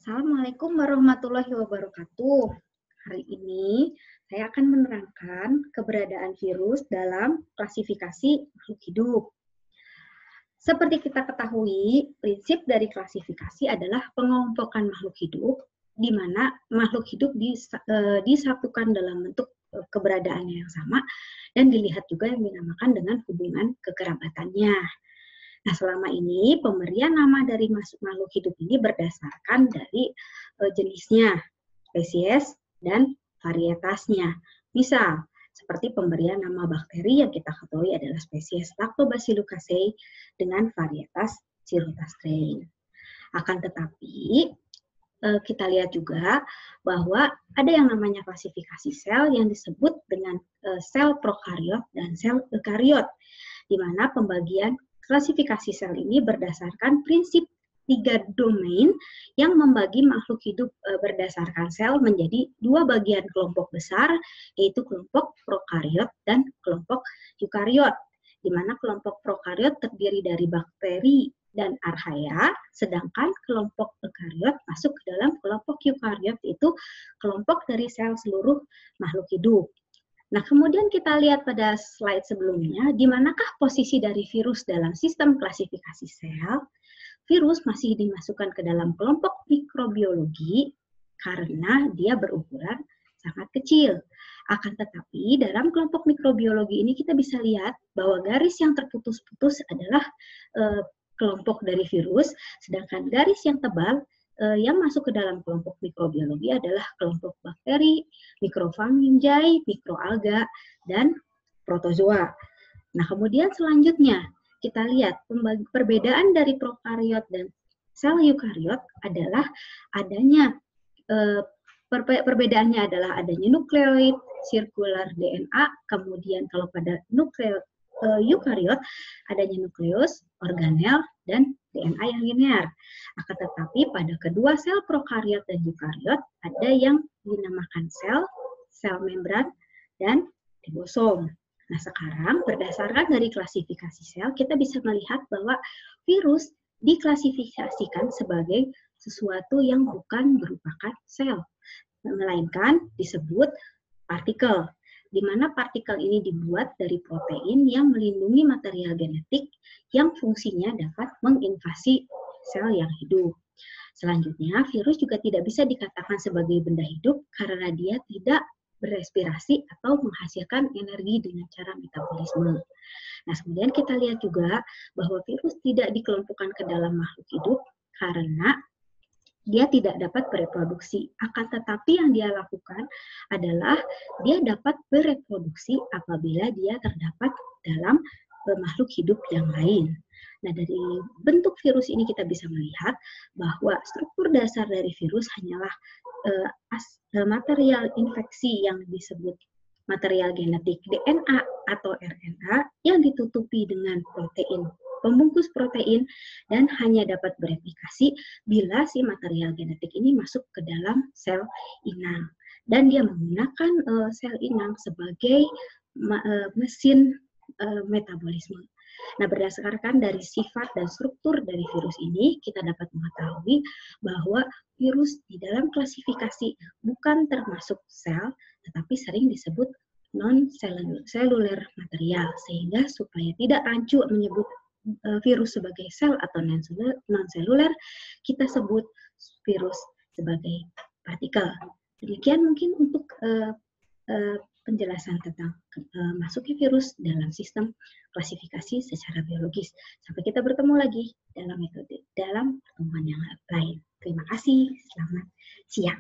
Assalamualaikum warahmatullahi wabarakatuh. Hari ini saya akan menerangkan keberadaan virus dalam klasifikasi makhluk hidup. Seperti kita ketahui, prinsip dari klasifikasi adalah pengelompokan makhluk hidup, di mana makhluk hidup disatukan dalam bentuk keberadaannya yang sama, dan dilihat juga yang dinamakan dengan hubungan kekerabatannya. Nah, selama ini pemberian nama dari makhluk hidup ini berdasarkan dari jenisnya, spesies, dan varietasnya. Misal, seperti pemberian nama bakteri yang kita ketahui adalah spesies Lactobacillucaceae dengan varietas Chirotas strain. Akan tetapi, kita lihat juga bahwa ada yang namanya klasifikasi sel yang disebut dengan sel prokariot dan sel eukariot, di mana pembagian klasifikasi sel ini berdasarkan prinsip 3 domain yang membagi makhluk hidup berdasarkan sel menjadi 2 bagian kelompok besar, yaitu kelompok prokariot dan kelompok eukariot, di mana kelompok prokariot terdiri dari bakteri dan archaea, sedangkan kelompok eukariot masuk ke dalam kelompok eukariot, yaitu kelompok dari sel seluruh makhluk hidup. Nah, kemudian kita lihat pada slide sebelumnya, di manakah posisi dari virus dalam sistem klasifikasi sel. Virus masih dimasukkan ke dalam kelompok mikrobiologi karena dia berukuran sangat kecil. Akan tetapi, dalam kelompok mikrobiologi ini kita bisa lihat bahwa garis yang terputus-putus adalah kelompok dari virus, sedangkan garis yang tebal yang masuk ke dalam kelompok mikrobiologi adalah kelompok bakteri, mikrofungi, mikroalga, dan protozoa. Nah, kemudian selanjutnya kita lihat perbedaan dari prokariot dan sel eukariot adalah adanya perbedaannya adalah adanya nukleoid, sirkular DNA, kemudian kalau pada eukariot adanya nukleus, organel, dan DNA yang linear. Akan tetapi pada kedua sel prokariot dan eukariot ada yang dinamakan sel membran, dan ribosom. Nah, sekarang berdasarkan dari klasifikasi sel, kita bisa melihat bahwa virus diklasifikasikan sebagai sesuatu yang bukan merupakan sel, melainkan disebut partikel, di mana partikel ini dibuat dari protein yang melindungi material genetik yang fungsinya dapat menginvasi sel yang hidup. Selanjutnya, virus juga tidak bisa dikatakan sebagai benda hidup karena dia tidak berrespirasi atau menghasilkan energi dengan cara metabolisme. Nah, kemudian kita lihat juga bahwa virus tidak dikelompokkan ke dalam makhluk hidup karena dia tidak dapat bereproduksi. Akan tetapi yang dia lakukan adalah dia dapat bereproduksi apabila dia terdapat dalam makhluk hidup yang lain. Nah, dari bentuk virus ini kita bisa melihat bahwa struktur dasar dari virus hanyalah material infeksi yang disebut material genetik DNA atau RNA yang ditutupi dengan protein, pembungkus protein, dan hanya dapat bereplikasi bila si material genetik ini masuk ke dalam sel inang. Dan dia menggunakan sel inang sebagai mesin metabolisme. Nah, berdasarkan dari sifat dan struktur dari virus ini, kita dapat mengetahui bahwa virus di dalam klasifikasi bukan termasuk sel, tetapi sering disebut non-seluler material, sehingga supaya tidak rancu menyebut virus sebagai sel atau non-seluler, kita sebut virus sebagai partikel. Demikian mungkin untuk penjelasan tentang masuknya virus dalam sistem klasifikasi secara biologis. Sampai kita bertemu lagi dalam pertemuan yang lain. Terima kasih, selamat siang.